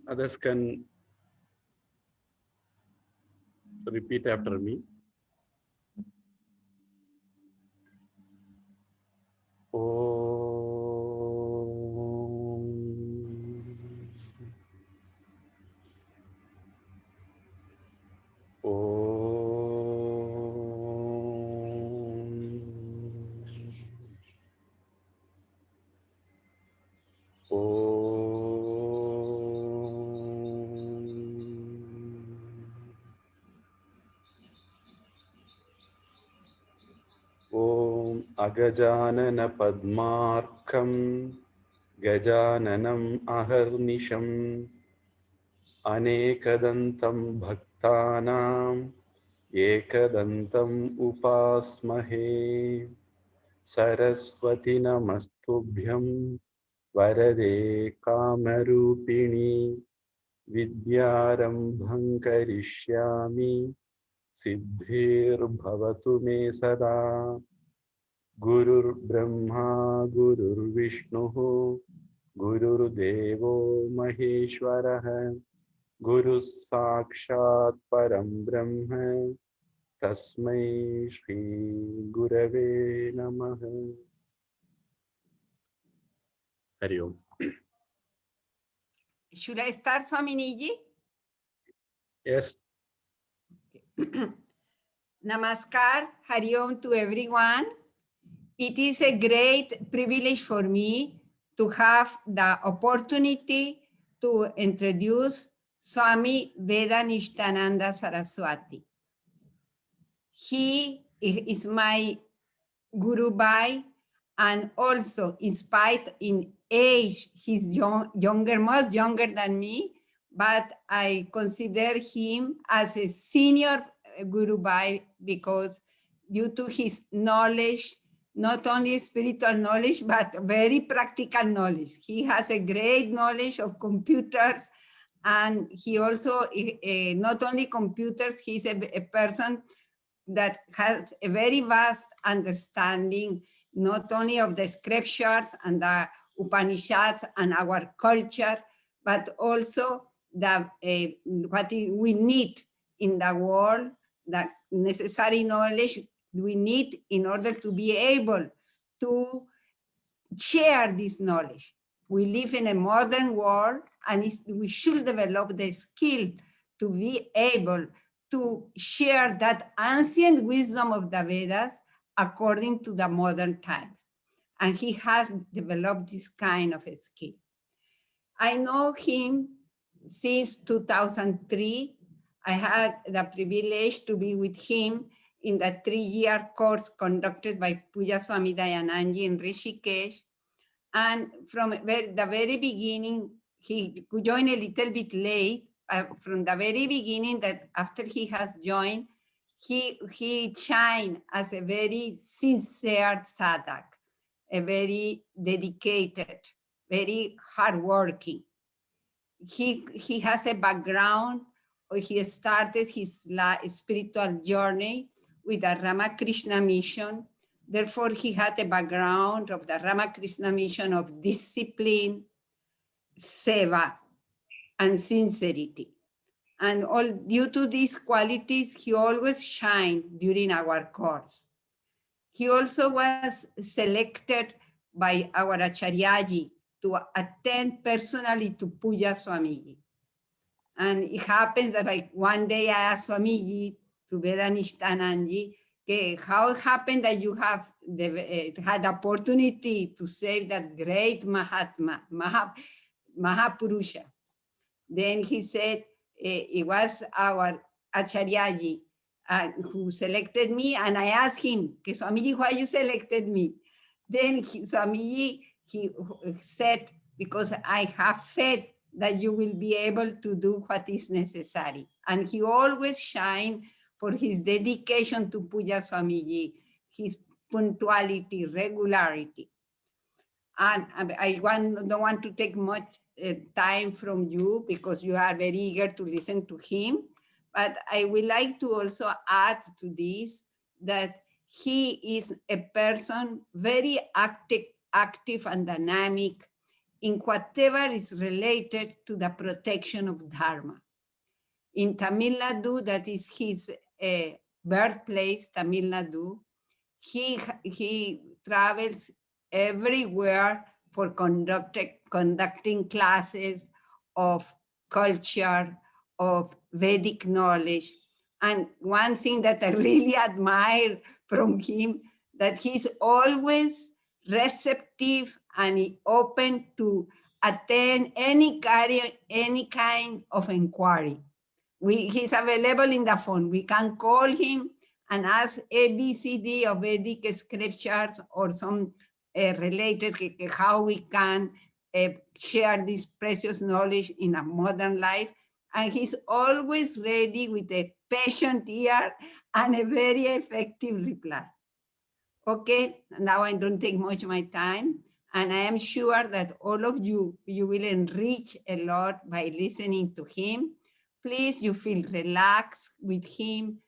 Others can repeat after me. Agajanana Padmarkam Gajananam Aharnisham Anekadantam Bhaktanam Ekadantam Upasmahe Saraswati Namastubhyam Varade Kamarupini Vidyarambham Karishyami Siddhir Bhavatu Me Sada Gurur Brahma Gurur Vishnu Gurur Devo Maheshwaraha Guru Sakshat Param Brahma Tasmai Shri Gurave Namaha. Hari Om. Should I start, Swaminiji? Yes. Namaskar, Hari Om to everyone. It is a great privilege for me to have the opportunity to introduce Swami Vedanishtananda Saraswati. He is my Guru Bhai, and also, in spite in age, he's younger, much younger than me, but I consider him as a senior Guru Bhai because due to his knowledge, not only spiritual knowledge, but very practical knowledge. He has a great knowledge of computers, and he also, not only computers, he's a person that has a very vast understanding, not only of the scriptures and the Upanishads and our culture, but also the, what we need in the world, that necessary knowledge we need in order to be able to share this knowledge. We live in a modern world, and we should develop the skill to be able to share that ancient wisdom of the Vedas according to the modern times. And he has developed this kind of a skill. I know him since 2003. I had the privilege to be with him in the 3-year course conducted by Puja Swami Dayananji in Rishikesh. And from the very beginning, he joined a little bit late. From the very beginning, that after he has joined, he shined as a very sincere sadhak, a very dedicated, very hardworking. He has a background. He started his spiritual journey with the Ramakrishna mission. Therefore, he had a background of the Ramakrishna mission of discipline, seva, and sincerity. And all due to these qualities, he always shined during our course. He also was selected by our Acharyaji to attend personally to Puja Swamiji. And it happens that like one day I asked Swamiji to Vedanishtananji, okay, how it happened that you have had the opportunity to save that great Mahatma, Mahapurusha? Then he said, it was our Acharyaji who selected me, and I asked him, okay, Swamiji, why you selected me? Then Swamiji, he said, because I have faith that you will be able to do what is necessary. And he always shined for his dedication to Puja Swamiji, his punctuality, regularity. And I don't want to take much time from you because you are very eager to listen to him. But I would like to also add to this that he is a person very active and dynamic in whatever is related to the protection of Dharma. In Tamil Nadu, that is his birthplace, Tamil Nadu, he travels everywhere for conducting classes of culture, of Vedic knowledge. And one thing that I really admire from him, that he's always receptive and open to attend any kind of inquiry. He's available in the phone. We can call him and ask ABCD of Vedic scriptures or some related how we can share this precious knowledge in a modern life. And he's always ready with a patient ear and a very effective reply. Okay, now I don't take much of my time. And I am sure that all of you will enrich a lot by listening to him. Please, you feel relaxed with him.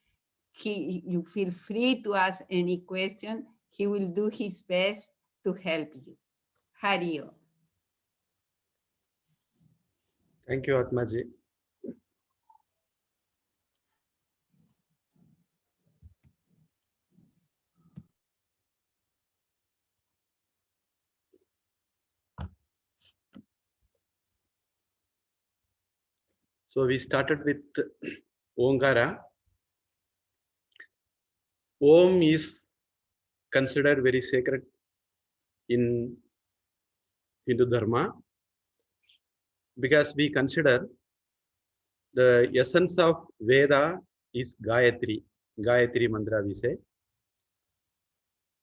You feel free to ask any question. He will do his best to help you. Hari Om. Thank you, Atmaji. So we started with Omkara. Om is considered very sacred in Hindu Dharma because we consider the essence of Veda is Gayatri. Gayatri Mantra we say,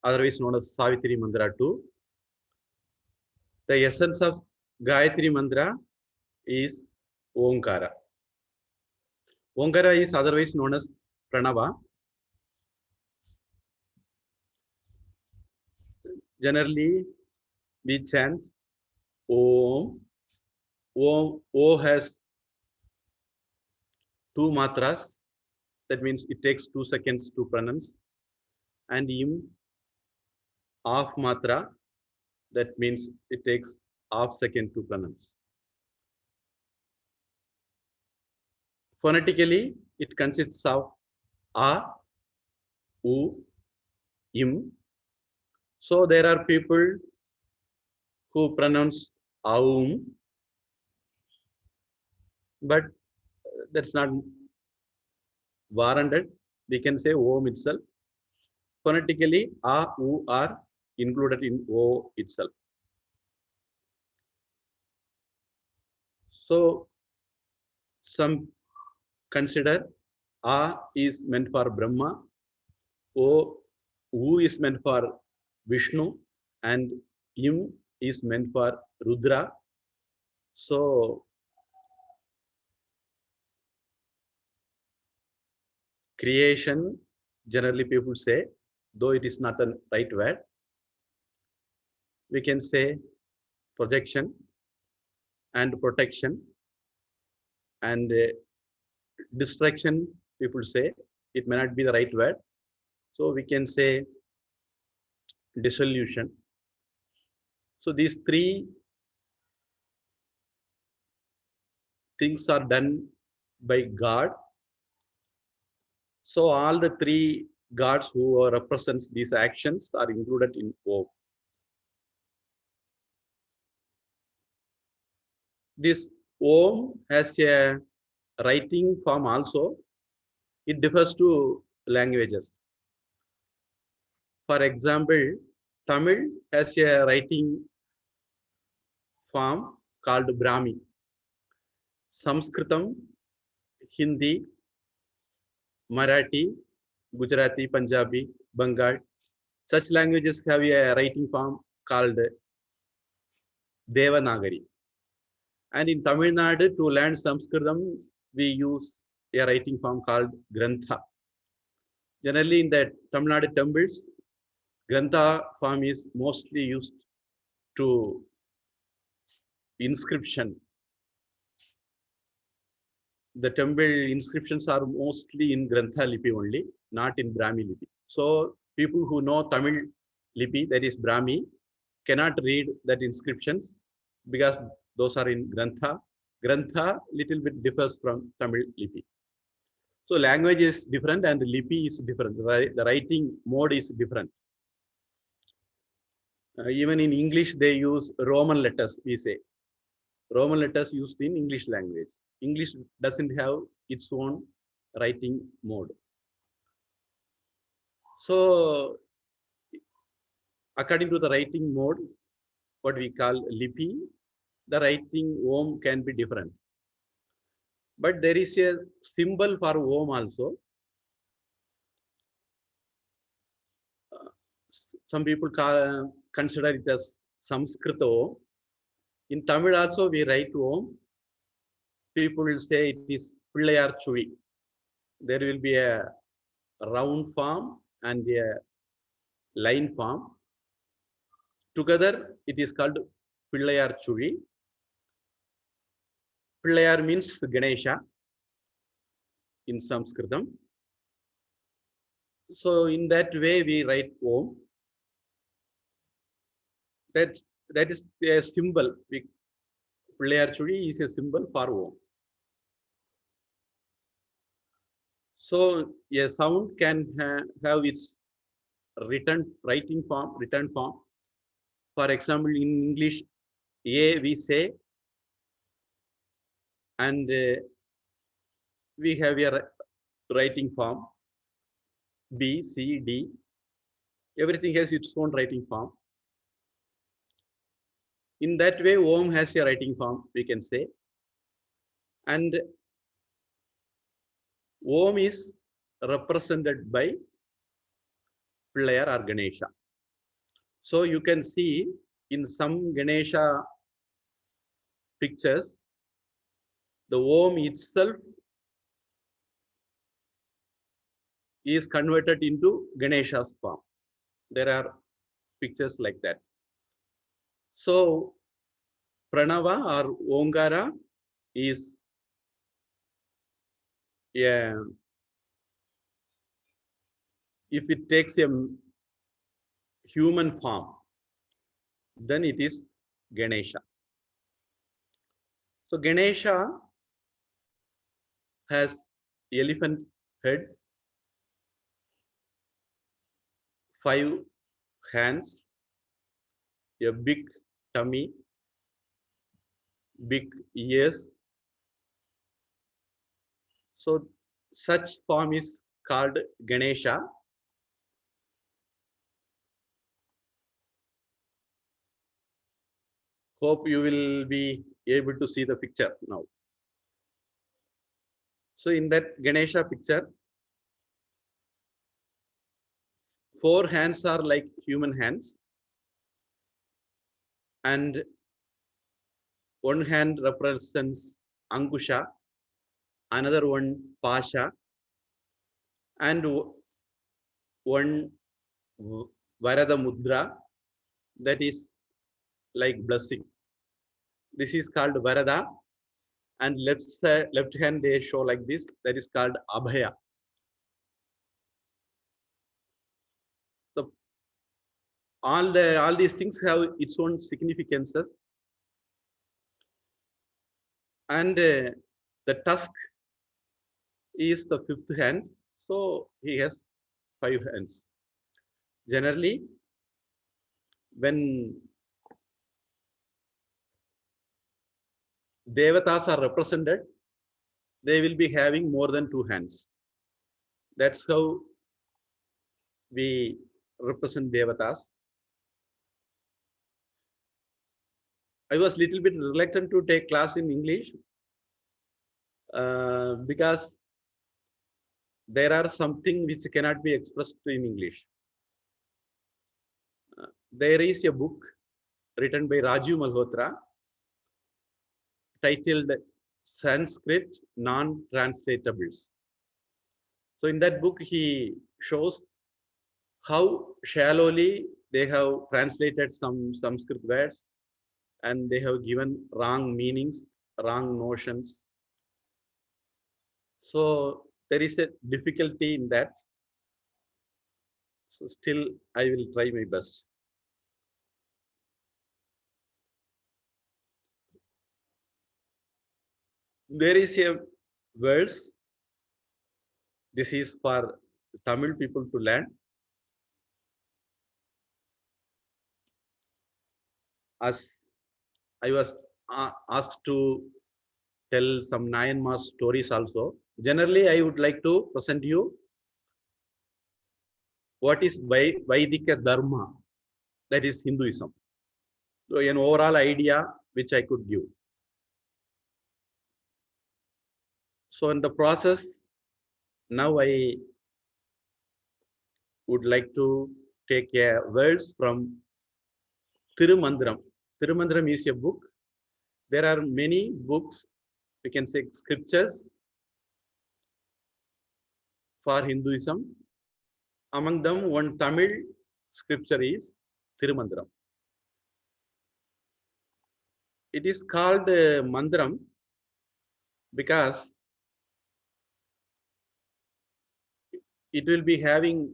otherwise known as Savitri Mantra too. The essence of Gayatri Mantra is Omkara. Omkara is otherwise known as Pranava. Generally, we chant Om. Om. O has 2 matras. That means it takes 2 seconds to pronounce. And Im, half matra. That means it takes half second to pronounce. Phonetically, it consists of A, U, Im. So there are people who pronounce Aum, but that's not warranted. We can say Om itself. Phonetically, A, U are included in O itself. So some consider A is meant for Brahma, O, U is meant for Vishnu, and Im is meant for Rudra. So creation, generally people say, though it is not a right word, we can say projection and protection, and destruction, people say, it may not be the right word. So we can say dissolution. So these 3 things are done by God. So all the 3 gods who represents these actions are included in Om. This Om has a writing form also. It differs to languages. For example, Tamil has a writing form called Brahmi. Sanskritam, Hindi, Marathi, Gujarati, Punjabi, Bengal, such languages have a writing form called Devanagari. And in Tamil Nadu, to learn Sanskritam, we use a writing form called Grantha. Generally, in the Tamil Nadu temples, Grantha form is mostly used to inscription. The temple inscriptions are mostly in Grantha Lipi only, not in Brahmi Lipi. So people who know Tamil Lipi, that is Brahmi, cannot read that inscriptions. because those are in Grantha. Grantha little bit differs from Tamil Lipi. So language is different and Lipi is different. The writing mode is different. Even in English, they use Roman letters, we say. Roman letters used in English language. English doesn't have its own writing mode. So according to the writing mode, what we call Lipi, the writing Om can be different. But there is a symbol for Om also. Some people consider it as Sanskrit Om. In Tamil also we write Om. People will say it is Pillayar Chuvi. There will be a round form and a line form. Together it is called Pillayar Chuvi. Pillayar means Ganesha in Sanskritam. So in that way we write Om. That is a symbol. Pillayar Chuvi is a symbol for Om. So a sound can have its writing form, written form. For example, in English, A we say, and we have a writing form, B, C, D. Everything has its own writing form. In that way, Om has a writing form, we can say. And Om is represented by Pillayar or Ganesha. So you can see in some Ganesha pictures, the Om itself is converted into Ganesha's form. There are pictures like that. So Pranava or Omkara is if it takes a human form, then it is Ganesha. So Ganesha has elephant head, 5 hands, a big tummy, big ears. So such form is called Ganesha. Hope you will be able to see the picture now. So in that Ganesha picture, 4 hands are like human hands, and one hand represents Angusha, another one Pasha, and one Varada Mudra, that is like blessing. This is called Varada, and left hand they show like this, that is called Abhaya. So all these things have its own significances, and the tusk is the 5th hand, so he has 5 hands. Generally, when devatas are represented, they will be having more than 2 hands. That's how we represent devatas. I was little bit reluctant to take class in English because there are something which cannot be expressed in English. There is a book written by Raju Malhotra titled Sanskrit Non-Translatables. So in that book, he shows how shallowly they have translated some Sanskrit words, and they have given wrong meanings, wrong notions. So there is a difficulty in that. So still, I will try my best. There is a verse. This is for Tamil people to learn. As I was asked to tell some Nayanma stories also. Generally, I would like to present you what is Vaidika Dharma, that is Hinduism. So an overall idea which I could give. So in the process, now I would like to take a words from Tirumandram. Tirumandram is a book. There are many books, we can say scriptures for Hinduism. Among them, one Tamil scripture is Tirumandram. It is called Mandram because it will be having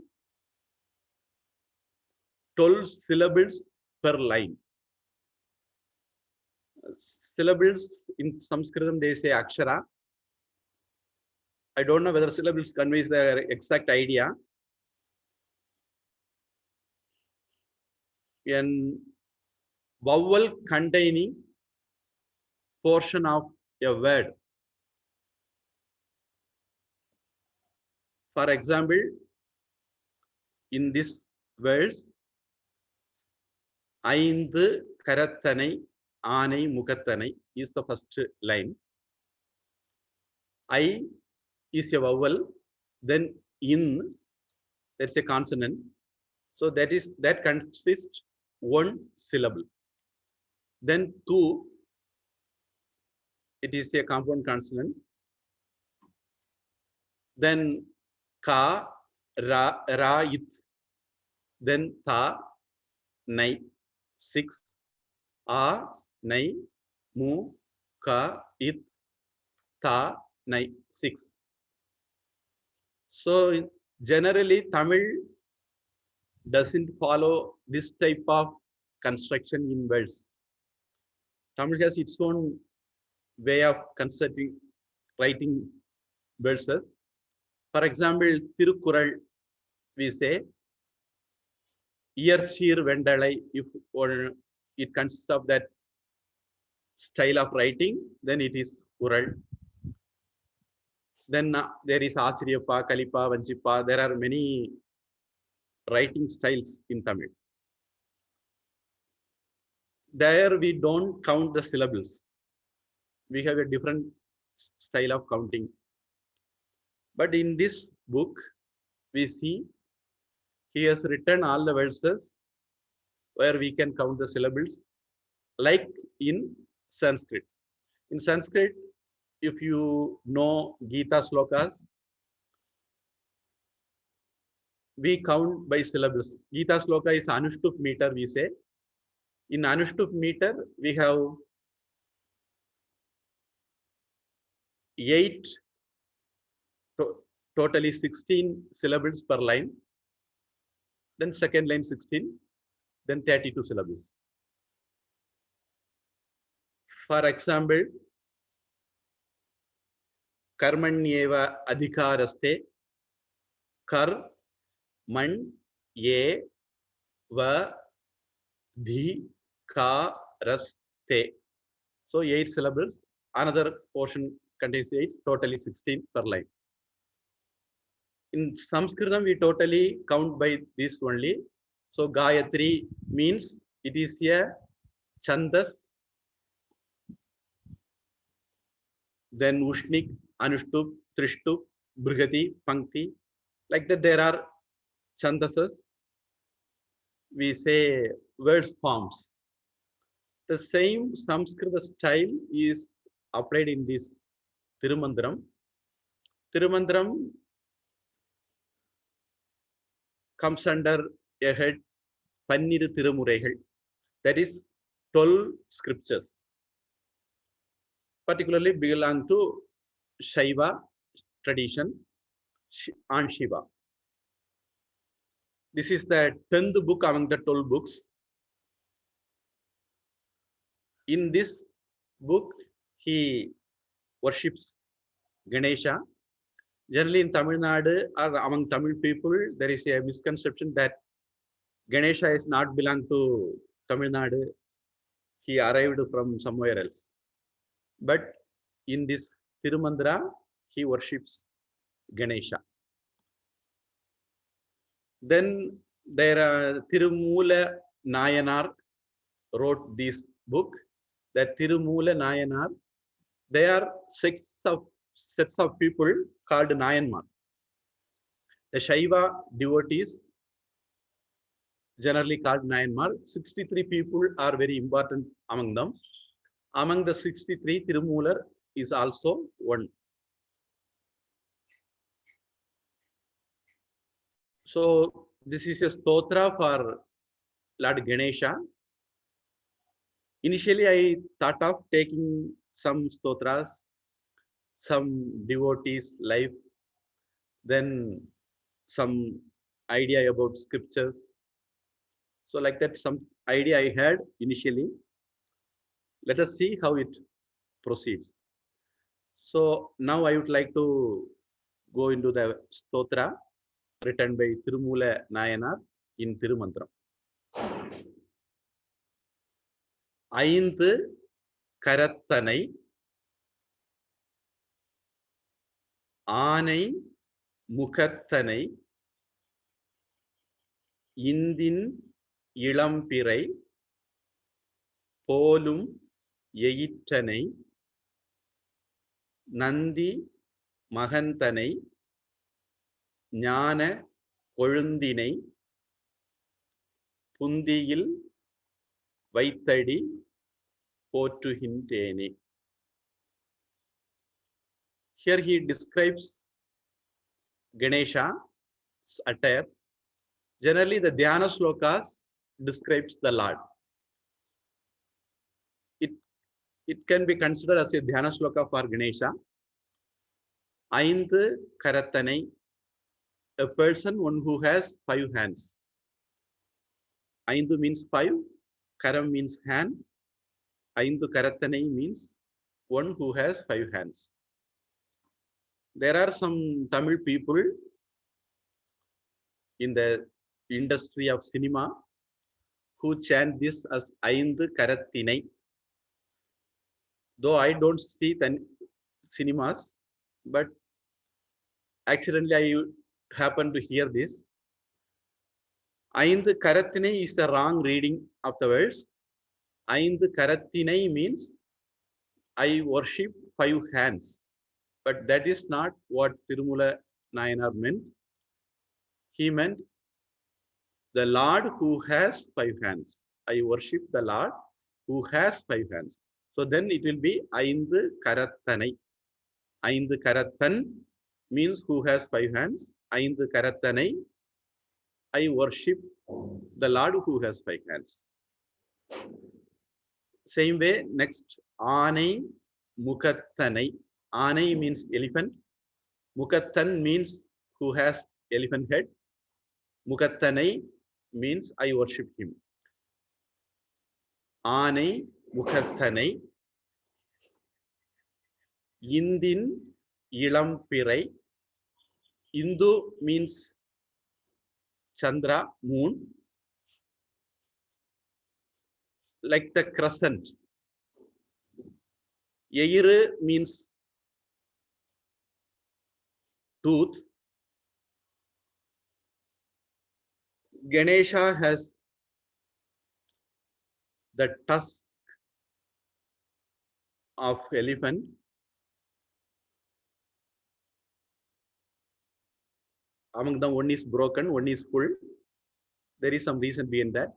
12 syllables per line. Syllables in Sanskritam, they say Akshara. I don't know whether syllables conveys the exact idea. An vowel containing portion of a word. For example, in this words, Aindu Karathanai Anai Mukathanai is the first line. I is a vowel, then in, that's a consonant. So that consists one syllable. Then tu, it is a compound consonant. Then ka, ra, it. Then tha, nai, 6. A, nai, mu, ka, it, tha, nai, 6. So generally Tamil doesn't follow this type of construction in words. Tamil has its own way of constructing, writing verses. For example, Tirukural, we say, Iyarchir Vendalai, if or it consists of that style of writing, then it is Kural. Then there is Asiriyappa, Kalipa, Vanchippa. There are many writing styles in Tamil. There we don't count the syllables. We have a different style of counting. But in this book, we see he has written all the verses where we can count the syllables, like in Sanskrit. In Sanskrit, if you know Gita slokas, we count by syllables. Gita sloka is Anushtup meter, we say. In Anushtup meter, we have 8, totally 16 syllables per line. Then second line 16, then 32 syllables. For example, Karmanyeva adhikaraste, Kar, Man, Ye, Va, Dhi, Ka, Raste. So 8 syllables. Another portion contains 8, totally 16 per line. In Sanskritam, we totally count by this only. So Gayatri means it is a Chandas, then Ushnik, Anushtup, Trishtup, Brigati, Pankti. Like that, there are Chandasas. We say words forms. The same Sanskrit style is applied in this Tirumandram. Tirumandram comes under a head Panniru Tirumuregal. That is 12 scriptures, particularly belong to Shaiva tradition on Shiva. This is the 10th book among the 12 books. In this book, he worships Ganesha. Generally in Tamil Nadu or among Tamil people, there is a misconception that Ganesha is not belong to Tamil Nadu. He arrived from somewhere else. But in this Tirumandra, he worships Ganesha. Then there are Tirumula Nayanar wrote this book. That Tirumula Nayanar, they are sets of people called Nayanmar. The Shaiva devotees generally called Nayanmar. 63 people are very important among them. Among the 63, Tirumular is also one. So this is a stotra for Lord Ganesha. Initially, I thought of taking some stotras, some devotees' life, then some idea about scriptures. So like that, some idea I had initially. Let us see how it proceeds. So now I would like to go into the stotra written by Tirumula Nayanar in Tirumantram. ஐந்து கரத்தனை ஆனை முகத்தனை இந்தின் இளம்பிறை போலும் எயிற்றனை நந்தி மகந்தனை ஞான கொழுந்தினை புந்தியில் வைத்தடி போற்றுகின்றேனே. Here he describes Ganesha's attire. Generally, the Dhyana slokas describes the Lord. It can be considered as a Dhyana sloka for Ganesha. Aindu Karattanai, a person, one who has 5 hands. Aindu means 5, Karam means hand. Aindu Karattanai means one who has 5 hands. There are some Tamil people in the industry of cinema who chant this as Aindu Karattinai. Though I don't see cinemas, but accidentally I happened to hear this. Aindu Karattinai is the wrong reading of the words. Aindu Karattinai means I worship 5 hands. But that is not what Tirumula Nayanar meant. He meant the Lord who has 5 hands. I worship the Lord who has 5 hands. So then it will be Aindu Karattanai. Aindu Karattan means who has 5 hands. Aindu Karattanai, I worship the Lord who has 5 hands. Same way, next, Anai Mukattanai. Anai means elephant. Mukattan means who has elephant head. Mukattanai means I worship him. Anai Mukattanai. Indin Ilampirai. Indu means Chandra, moon. Like the crescent. Yeiru means tooth. Ganesha has the tusk of elephant. Among them, one is broken, one is full. There is some reason behind that.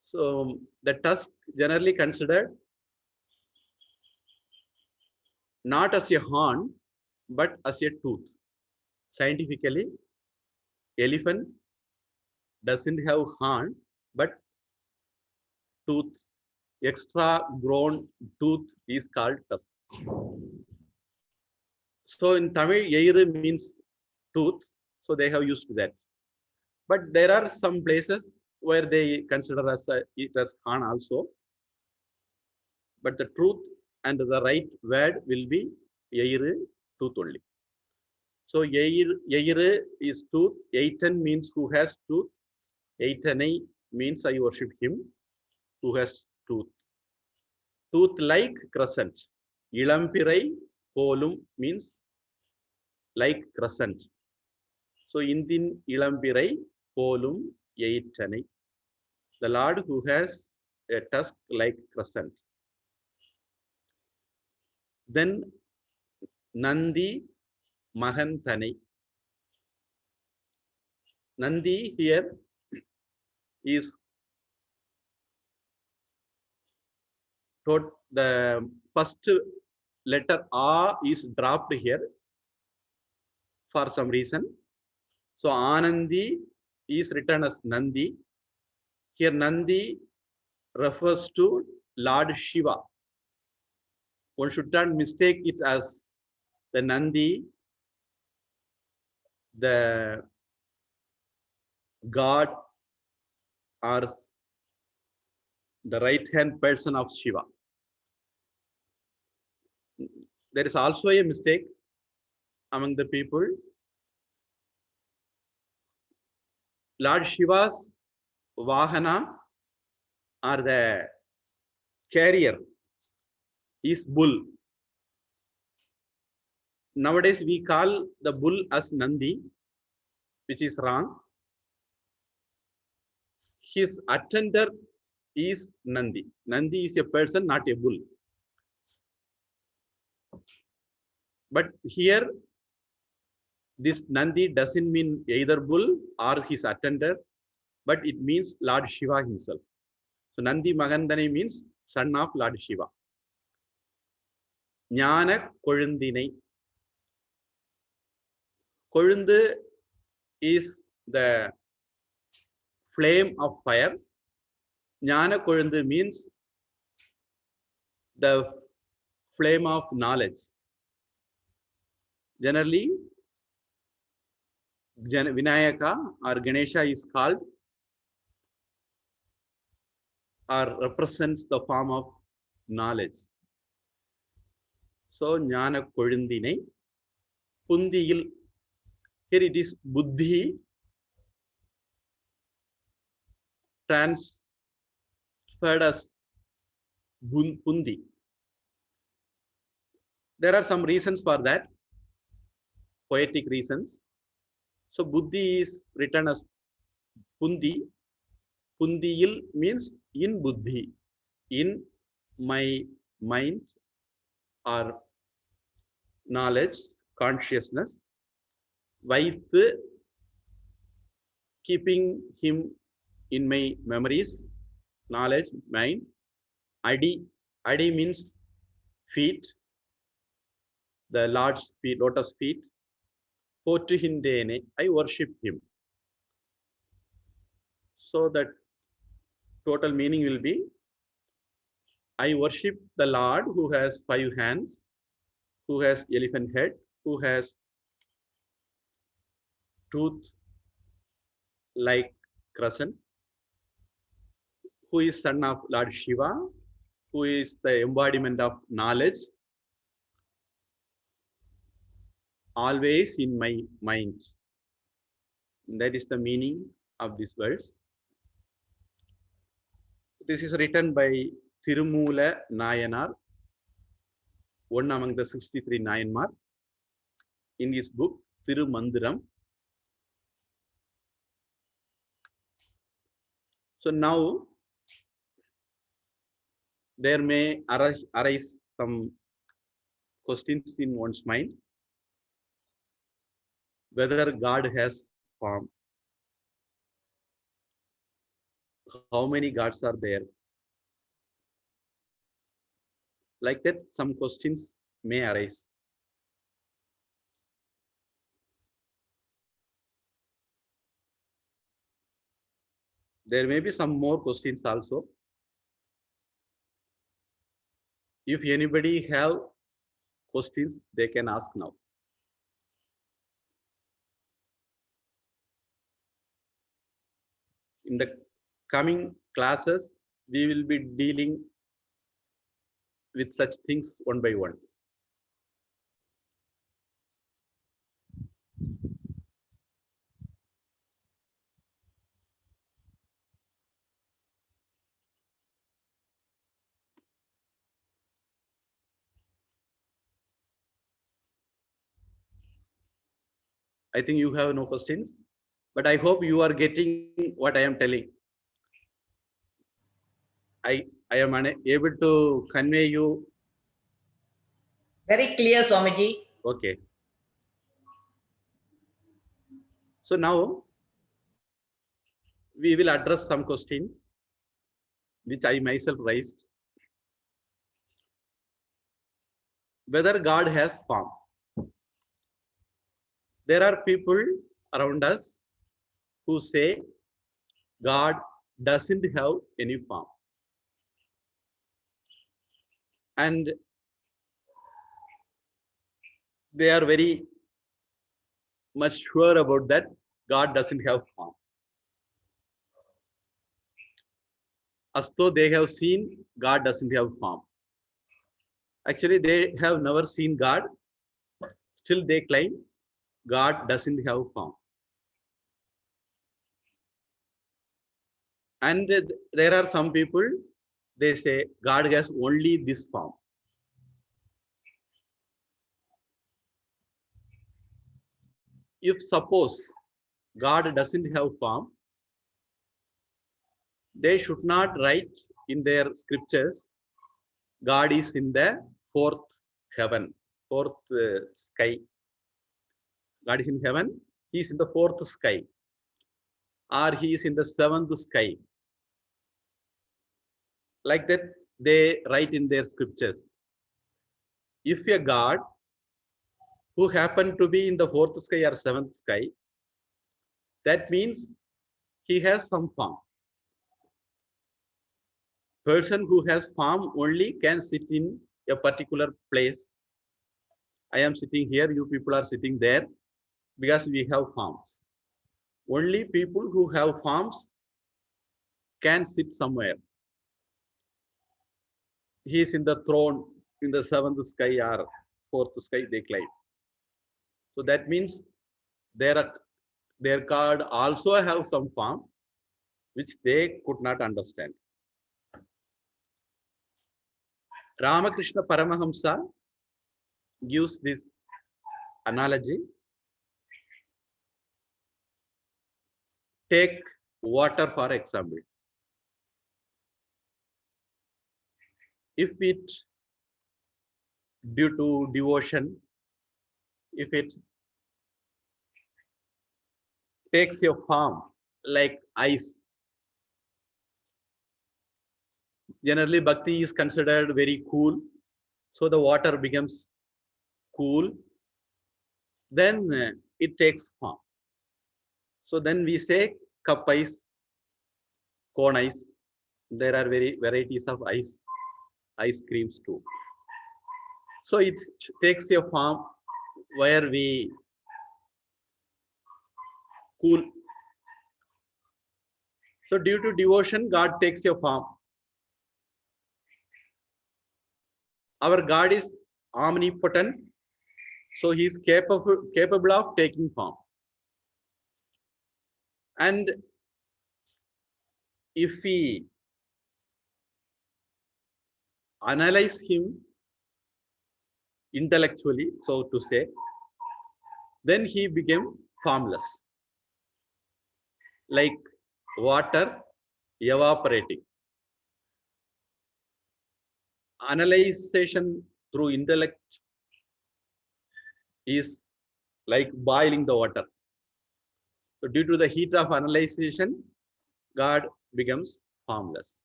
So the tusk generally considered not as a horn, but as a tooth. Scientifically, elephant doesn't have horn, but tooth, extra grown tooth is called tusk. So in Tamil, Yeiru means tooth, so they have used that. But there are some places where they consider it as horn also. But the truth and the right word will be Eiru, tooth only. So Eiru is tooth, Eitan means who has tooth, Eitanai means I worship him who has tooth. Tooth like crescent. Ilampirai polum means like crescent. So Indin Ilampirai polum Eitanai. The Lord who has a tusk like crescent. Then Nandi Mahantanai. Nandi here is the first letter A is dropped here for some reason. So Anandi is written as Nandi. Here Nandi refers to Lord Shiva. One should not mistake it as the Nandi, the god or the right hand person of Shiva. There is also a mistake among the people. Lord Shiva's Vahana or the carrier is bull. Nowadays we call the bull as Nandi, which is wrong. His attender is Nandi. Nandi is a person, not a bull. But here, this Nandi doesn't mean either bull or his attender, but it means Lord Shiva himself. So Nandi Magandane means son of Lord Shiva. Jnana Kolundinai. Kolundu is the flame of fire. Jnana Kolundu means the flame of knowledge. Generally, Vinayaka or Ganesha is called or represents the form of knowledge. So Jnana Kolundinai. Pundiyil. Here it is Buddhi transferred as Pundi. There are some reasons for that, poetic reasons. So Buddhi is written as Pundi. Pundiyil means in Buddhi, in my mind or knowledge, consciousness. Vaitu, keeping him in my memories, knowledge, mind. Adi, Adi means feet, the Lord's feet, lotus feet. Pottuhindene, I worship him. So that total meaning will be, I worship the Lord who has 5 hands, who has elephant head, who has tooth like crescent, who is son of Lord Shiva, who is the embodiment of knowledge, always in my mind. That is the meaning of this verse. This is written by Tirumula Nayanar, one among the 63 Nayanmar, in his book Tirumandiram. So now there may arise some questions in one's mind. Whether God has form, how many gods are there? Like that, some questions may arise. There may be some more questions also. If anybody have questions, they can ask now. In the coming classes, we will be dealing with such things one by one. I think you have no questions, but I hope you are getting what I am telling. I am able to convey you. Very clear, Swamiji. Okay. So now we will address some questions which I myself raised. Whether God has form. There are people around us who say God doesn't have any form. And they are very much sure about that God doesn't have form. As though they have seen God doesn't have form. Actually, they have never seen God. Still, they claim God doesn't have form. And there are some people, they say God has only this form. If suppose God doesn't have form, they should not write in their scriptures, God is in the fourth heaven, fourth sky. God is in heaven, he is in the fourth sky, or he is in the seventh sky. Like that, they write in their scriptures. If a God who happened to be in the fourth sky or seventh sky, that means he has some form. Person who has form only can sit in a particular place. I am sitting here, you people are sitting there, because we have forms. Only people who have forms can sit somewhere. He is in the throne in the seventh sky or fourth sky, they claim. So that means their God also have some form which they could not understand. Ramakrishna Paramahamsa gives this analogy. Take water for example. If it, due to devotion, if it takes a form like ice, generally bhakti is considered very cool, so the water becomes cool, then it takes form. So then we say cup ice, cone ice. There are very varieties of ice creams too. So it takes a form where we cool. So due to devotion, God takes a form. Our God is omnipotent, so he is capable of taking form. And if we analyze him intellectually, so to say, then he became formless, like water evaporating. Analyzation through intellect is like boiling the water. So due to the heat of analyzation, God becomes formless.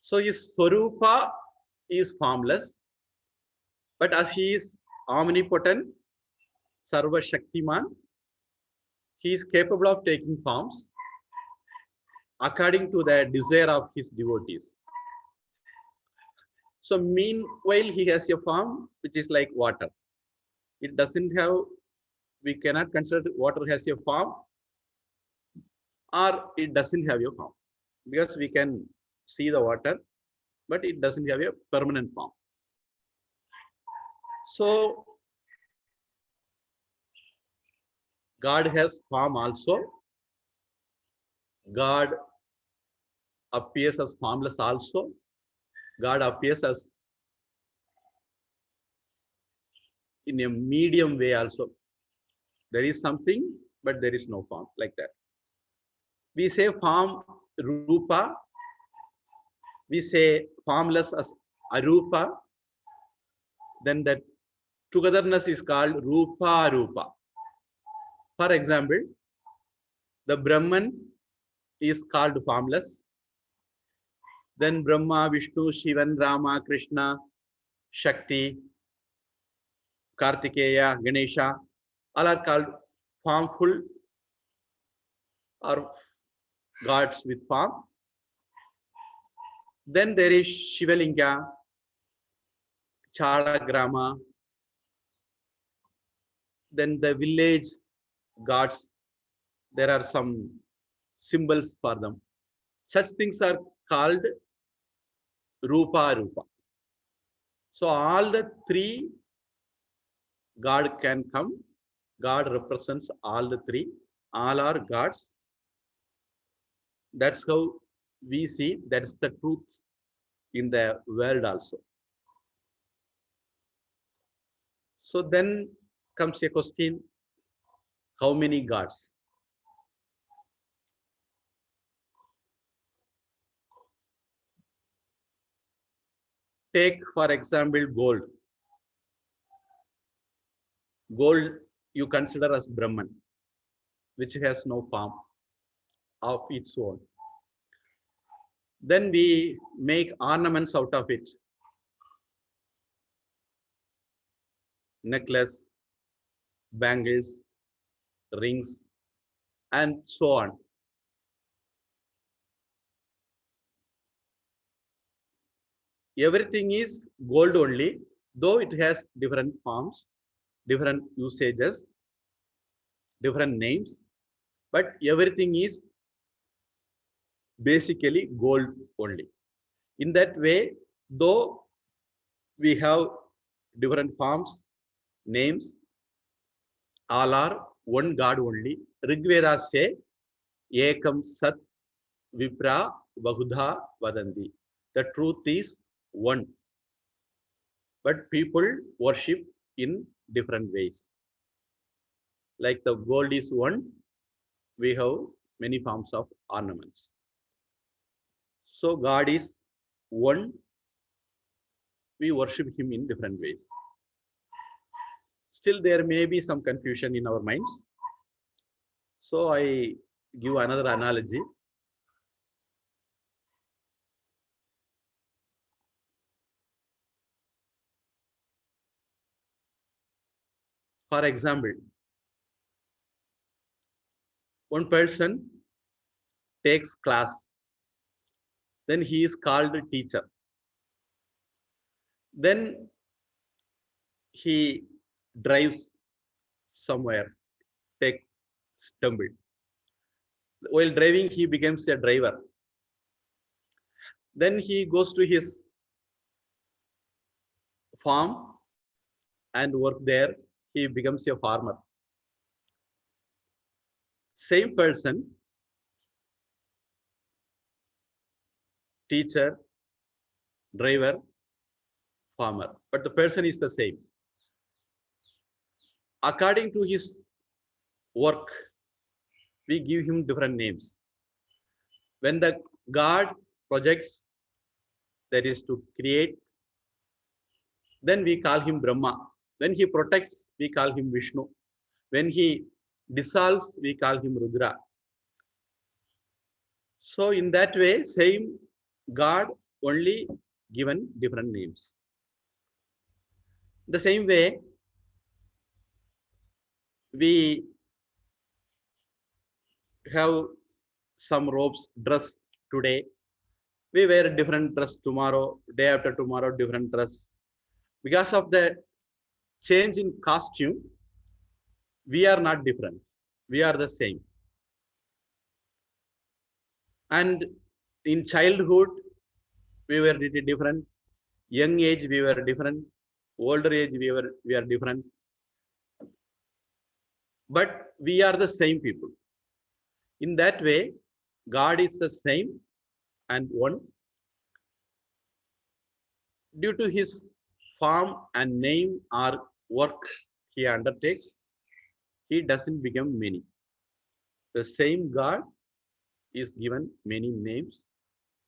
So his Swarupa is formless, but as he is omnipotent, Sarva Shaktiman, he is capable of taking forms according to the desire of his devotees. So meanwhile, he has a form which is like water. It doesn't have, we cannot consider water has a form or it doesn't have a form, because we can see the water but it doesn't have a permanent form. So God has form also. God appears as formless also. God appears as in a medium way also. There is something, but there is no form, like that. We say form rupa. We say formless as arupa. Then that togetherness is called rupa rupa. For example, the Brahman is called formless. Then Brahma, Vishnu, Shivan, Rama, Krishna, Shakti, Kartikeya, Ganesha, all are called formful or gods with form. Then there is Shivalinga, Chalagrama, then the village gods, there are some symbols for them. Such things are called Rupa Rupa. So all the three God can come. God represents all the three. All are gods. That's how we see. That's the truth in the world also. So then comes a question, how many gods? Take for example gold. Gold you consider as Brahman, which has no form of its own. Then we make ornaments out of it. Necklace, bangles, rings, and so on. Everything is gold only, though it has different forms, different usages, different names, but everything is basically gold only. In that way, though we have different forms, names, all are one God only. Rigveda say, Ekam Sat Vipra Bahudha Vadanti. The truth is one, but people worship in different ways. Like the gold is one, we have many forms of ornaments. So God is one, we worship him in different ways. Still there may be some confusion in our minds. So I give another analogy. For example, one person takes class, then he is called teacher. Then he drives somewhere, take stumble. While driving, he becomes a driver. Then he goes to his farm and work there. He becomes a farmer. Same person, teacher, driver, farmer, but the person is the same. According to his work, we give him different names. When the God projects, that is to create, then we call him Brahma. When he protects, we call him Vishnu. When he dissolves, we call him Rudra. So in that way, same God, only given different names. The same way, we have some robes, dress today. We wear a different dress tomorrow, day after tomorrow, different dress. Because of the change in costume, we are not different. We are the same. And in childhood, we were different. Young age, we were different. Older age, we are different. But we are the same people. In that way, God is the same and one. Due to his form and name or work he undertakes, he doesn't become many. The same God is given many names.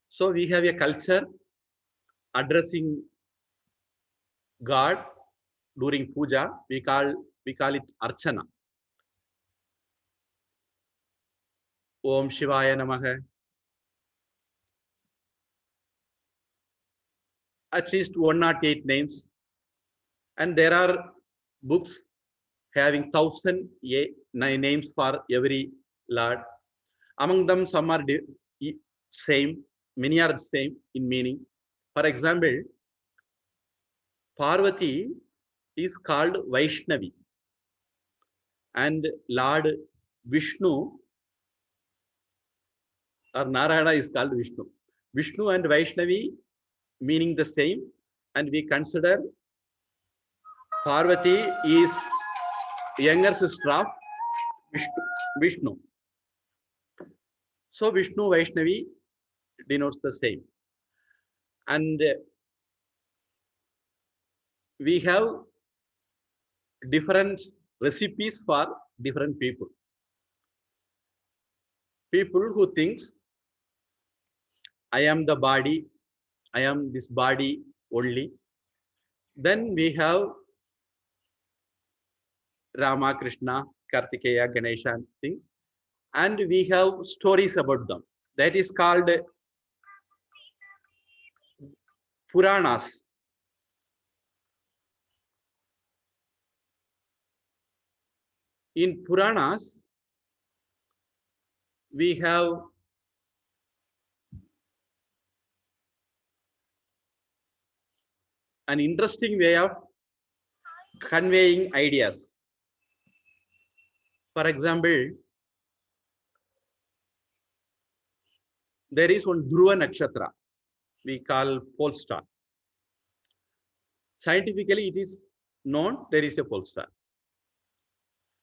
So we have a culture addressing God during puja. We call it Archana. Om Shivaya Namaha. At least 108 names. And there are books having 1,009 names for every Lord. Among them, some are same, many are same in meaning. For example, Parvati is called Vaishnavi, and Lord Vishnu or Narayana is called Vishnu. Vishnu and Vaishnavi meaning the same, and we consider Parvati is younger sister of Vishnu. So Vishnu Vaishnavi denotes the same. And we have different recipes for different people. People who thinks, I am the body, I am this body only. Then we have Rama, Krishna, Kartikeya, Ganesha and things. And we have stories about them. That is called Puranas. In Puranas, we have an interesting way of conveying ideas. For example, there is one Dhruva Nakshatra we call pole star. Scientifically, it is known there is a pole star.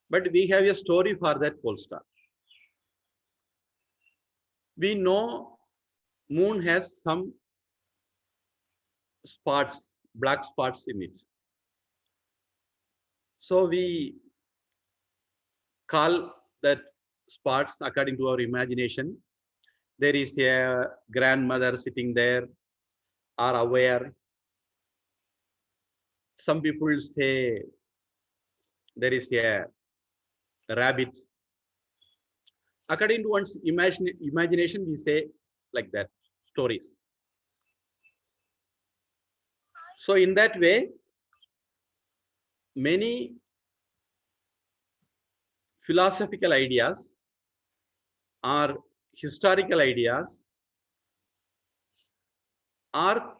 But we have a story for that pole star. We know moon has some spots, black spots in it. So we call that spots according to our imagination. There is a grandmother sitting there or aware. Some people say there is a rabbit. According to one's imagination, we say like that, stories. So in that way, many philosophical ideas or historical ideas are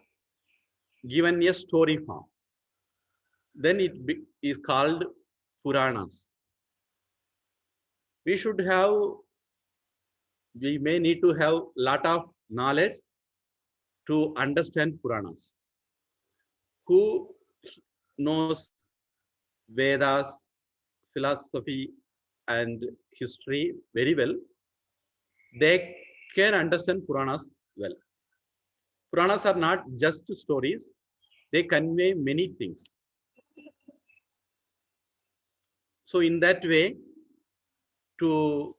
given a story form. Then it is called Puranas. We may need to have lot of knowledge to understand Puranas. Who knows Vedas, philosophy, and history very well, they can understand Puranas well. Puranas are not just stories, they convey many things. So in that way, to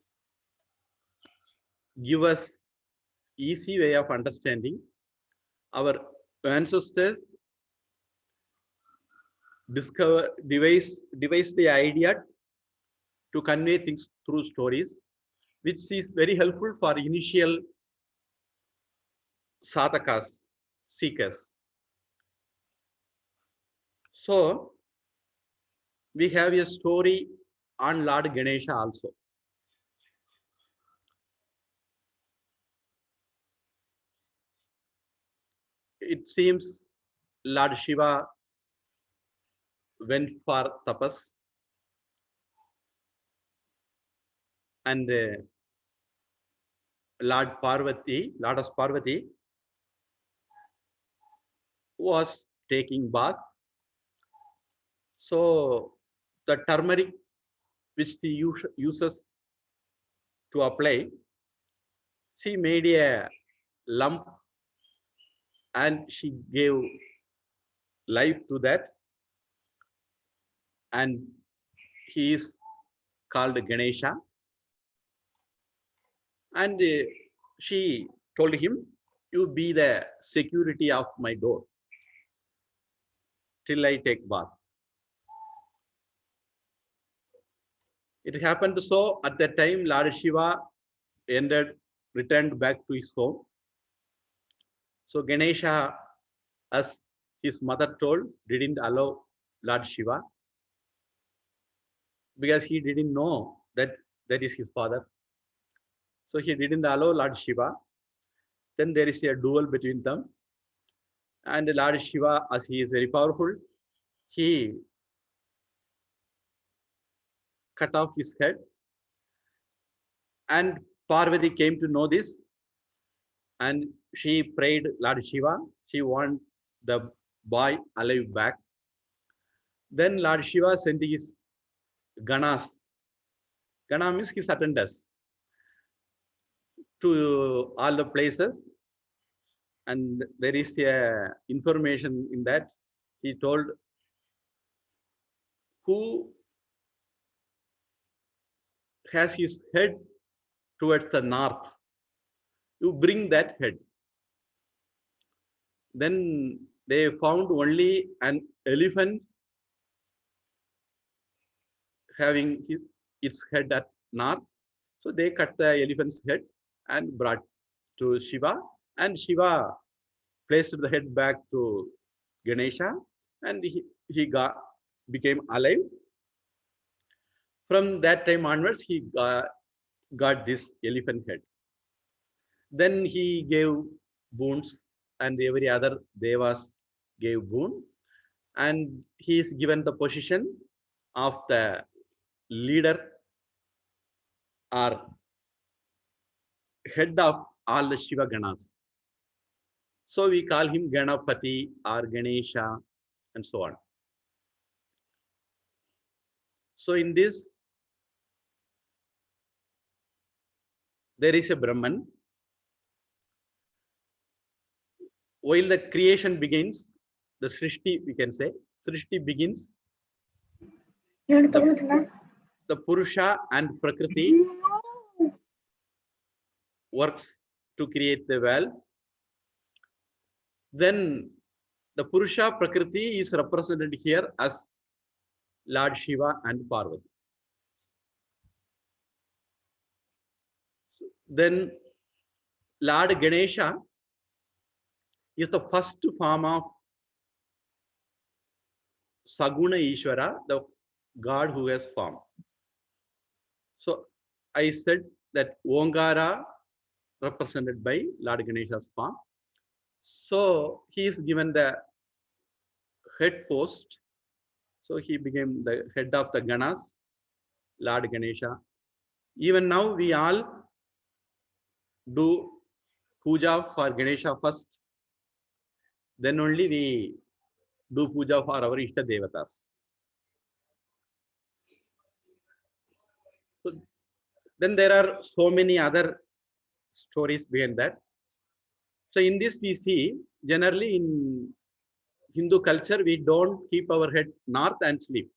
give us easy way of understanding, our ancestors devised the idea to convey things through stories, which is very helpful for initial sadhakas, seekers. So we have a story on Lord Ganesha also. It seems Lord Shiva went for tapas, and Lord Parvati was taking bath. So the turmeric which she uses to apply, she made a lump and she gave life to that, and he is called Ganesha. And she told him, you be the security of my door till I take bath. It happened so at that time Lord Shiva returned back to his home. So Ganesha, as his mother told, didn't allow Lord Shiva because he didn't know that that is his father. So he didn't allow Lord Shiva. Then there is a duel between them. And Lord Shiva, as he is very powerful, he cut off his head. And Parvati came to know this. And she prayed Lord Shiva. She wanted the boy alive back. Then Lord Shiva sent his Ganas. Gana means his attendants to all the places. And there is a information in that. He told, who has his head towards the north, you bring that head. Then they found only an elephant having its head at north. So they cut the elephant's head and brought to Shiva, and Shiva placed the head back to Ganesha, and he became alive. From that time onwards, he got this elephant head. Then he gave boons, and every other devas gave boon, and he is given the position of the leader or head of all the Shiva Ganas. So we call him Ganapati or Ganesha and so on. So in this, there is a Brahman. While the creation begins, the Srishti, we can say, Srishti begins, the Purusha and Prakriti works to create the world. Then the Purusha Prakriti is represented here as Lord Shiva and Parvati. Then Lord Ganesha is the first form of Saguna Ishvara, the God who has form. So I said that Omkara represented by Lord Ganesha's form. So he is given the head post. So he became the head of the Ganas, Lord Ganesha. Even now we all do puja for Ganesha first. Then only we do puja for our Ishta Devatas. So then there are so many other stories behind that. So in this we see, generally in Hindu culture, we don't keep our head north and sleep.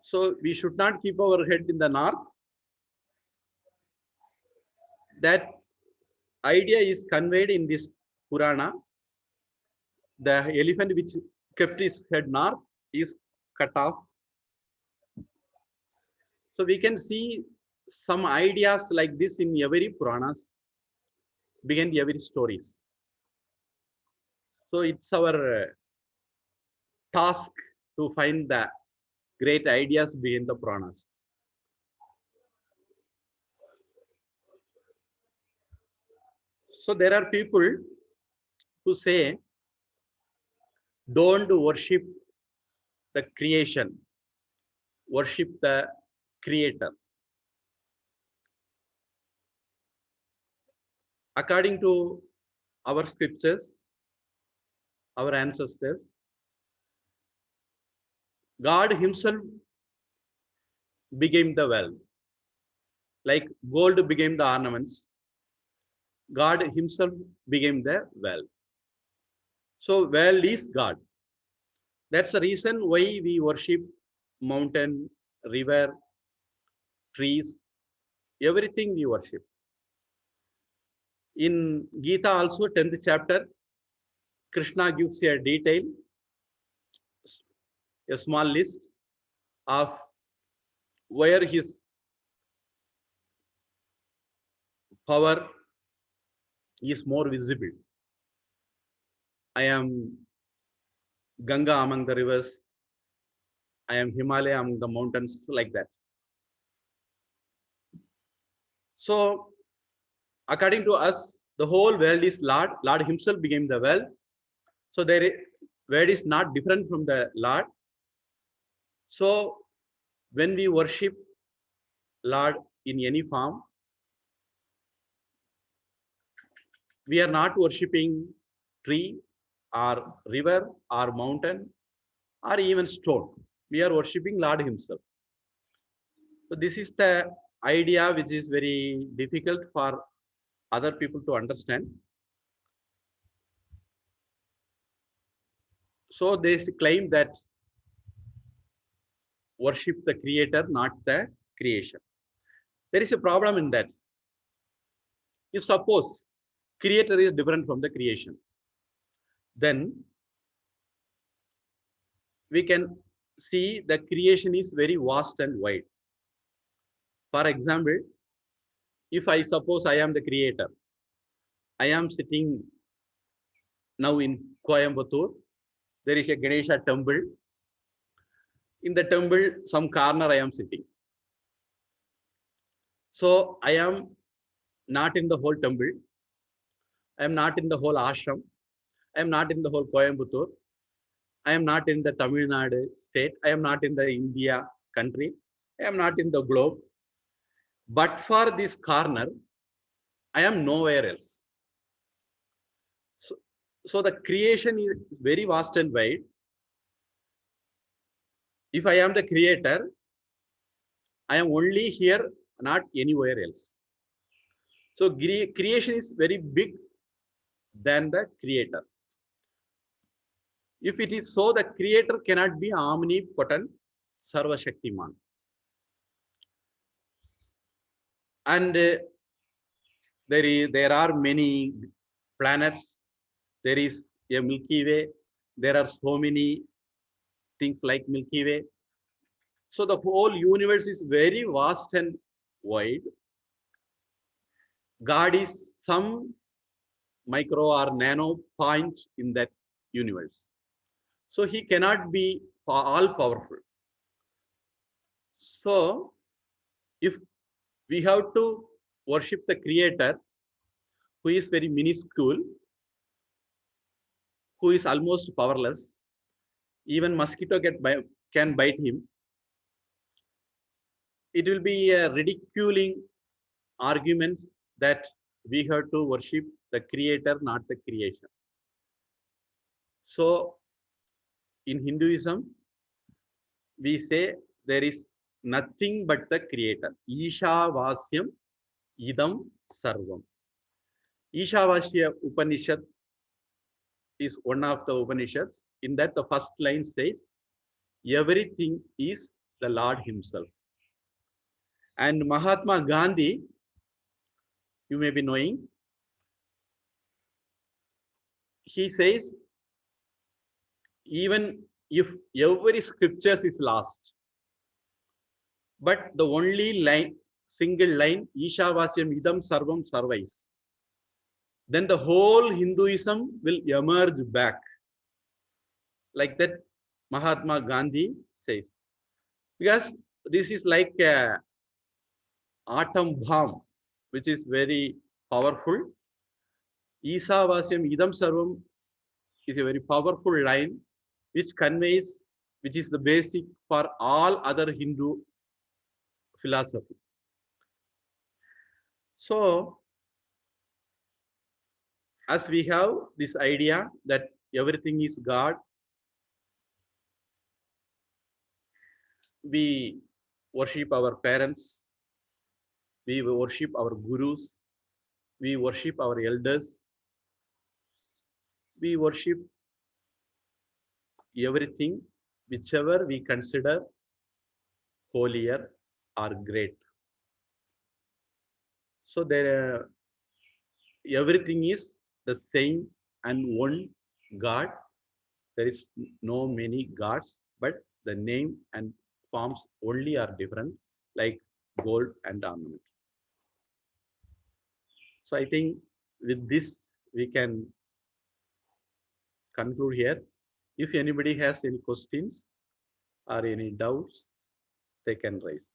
So we should not keep our head in the north. That idea is conveyed in this Purana. The elephant which kept his head north is cut off. So we can see some ideas like this in every Puranas, behind every stories. So it's our task to find the great ideas behind the Puranas. So there are people who say, don't worship the creation, worship the creator. According to our scriptures, our ancestors, God himself became the well. Like gold became the ornaments, God himself became the well. So well is God. That's the reason why we worship mountain, river, trees, everything we worship. In Gita also, 10th chapter, Krishna gives a detail, a small list of where his power is more visible. I am Ganga among the rivers. I am Himalaya among the mountains, like that. So, according to us, the whole world is Lord. Lord himself became the well. So, world is not different from the Lord. So, when we worship Lord in any form, we are not worshipping tree or river or mountain or even stone. We are worshipping Lord himself. So this is the idea which is very difficult for other people to understand. So they claim that worship the creator, not the creation. There is a problem in that. If suppose creator is different from the creation, then we can see the creation is very vast and wide. For example, if I suppose I am the creator, I am sitting now in Coimbatore. There is a Ganesha temple. In the temple, some corner I am sitting. So I am not in the whole temple. I am not in the whole ashram. I am not in the whole Coimbatore. I am not in the Tamil Nadu state. I am not in the India country. I am not in the globe. But for this corner, I am nowhere else. So the creation is very vast and wide. If I am the creator, I am only here, not anywhere else. So creation is very big than the creator. If it is so, the creator cannot be omnipotent, Sarva Shaktiman. And there are many planets. There is a Milky Way. There are so many things like Milky Way. So the whole universe is very vast and wide. God is some micro or nano point in that universe. So he cannot be all powerful. So if we have to worship the creator who is very minuscule, who is almost powerless, even mosquito can bite him, it will be a ridiculing argument that we have to worship the creator, not the creation. So in Hinduism, we say there is nothing but the creator. Ishavasyam idam sarvam. Ishavasya Upanishad is one of the Upanishads. In that, the first line says, everything is the Lord himself. And Mahatma Gandhi, you may be knowing, he says, even if every scriptures is lost, but the only line, single line, Ishavasyam idam sarvam survives, then the whole Hinduism will emerge back. Like that, Mahatma Gandhi says. Because this is like an atom bomb, which is very powerful. Ishavasyam idam sarvam is a very powerful line which conveys, which is the basic for all other Hindu philosophy. So, as we have this idea that everything is God, we worship our parents, we worship our gurus, we worship our elders, we worship everything whichever we consider holier or great. So there, everything is the same and one God. There is no many gods, but the name and forms only are different, like gold and ornament. So I think with this we can conclude here. If anybody has any questions or any doubts, they can raise.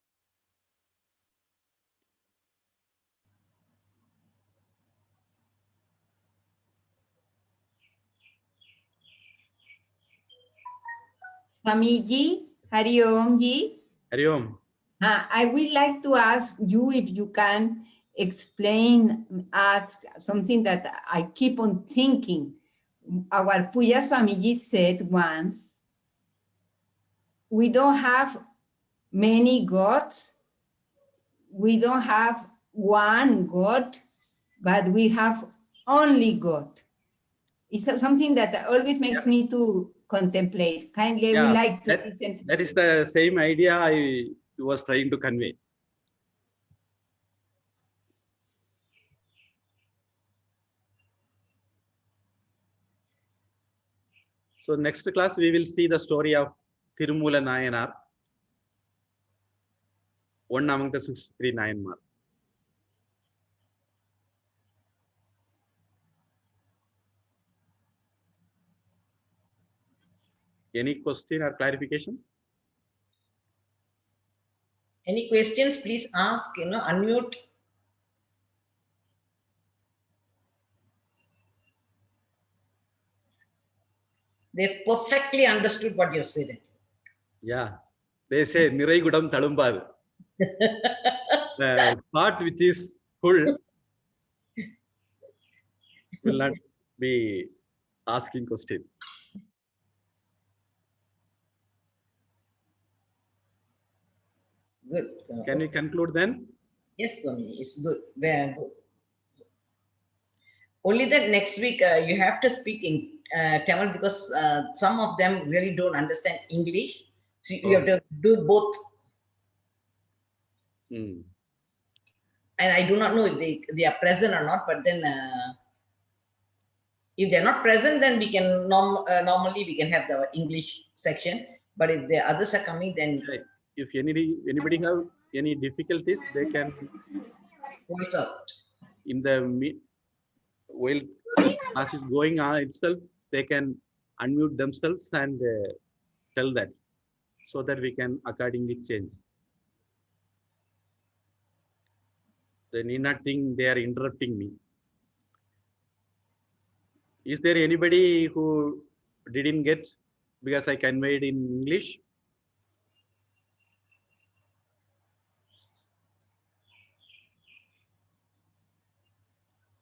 Samiji, Hari Om Ji. Hari Om. I would like to ask you if you can explain us something that I keep on thinking. Our Puya Swamiji said once, we don't have many gods, we don't have one God, but we have only God. It's something that always makes me to contemplate. Kindly, we like to listen to that is the same idea I was trying to convey. So next class we will see the story of Tirumula Nayanar, one among the 63 Nayanmar. Any question or clarification? Any questions, please ask, unmute. They've perfectly understood what you said. Yeah, they say Nirai Gudam Talumbad. The part which is full will not be asking questions. Good. Can we conclude then? Yes, Swami, it's good. Very good. Only that next week you have to speak in Tamil because some of them really don't understand English. So you have to do both. Hmm. And I do not know if they are present or not, but then if they're not present, then we can normally we can have the English section. But if the others are coming, then if anybody have any difficulties, they can voice out. In the while class is going on itself, they can unmute themselves and tell that, so that we can accordingly change. They need not think they are interrupting me. Is there anybody who didn't get because I conveyed in English?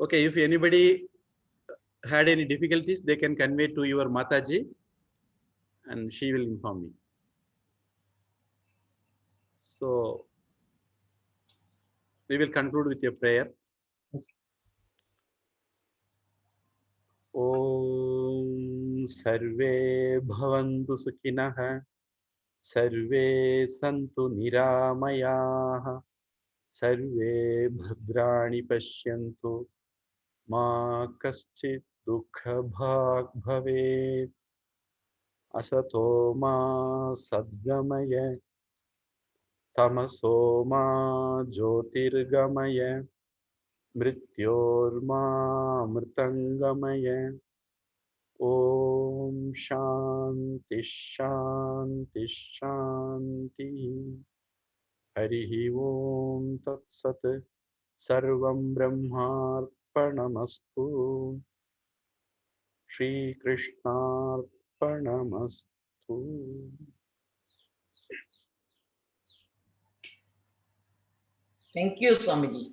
Okay, if anybody had any difficulties, they can convey to your Mataji and she will inform me. So we will conclude with a prayer. Om Sarve Bhavantu Sukhinah Sarve Santu Niramayah Sarve Bhadrani Pashyantu Ma Kaschit Dukha Bhag Bhavet Asato Ma Sadgamaya Tamaso Ma Jyotirgamaya Mrityorma Mritangamaya Om Shanti Shanti Shanti Harihi Om Tat Sat Sarvam Brahmarpanamastu Shri Krishnarpanamastu. Thank you, Swamiji.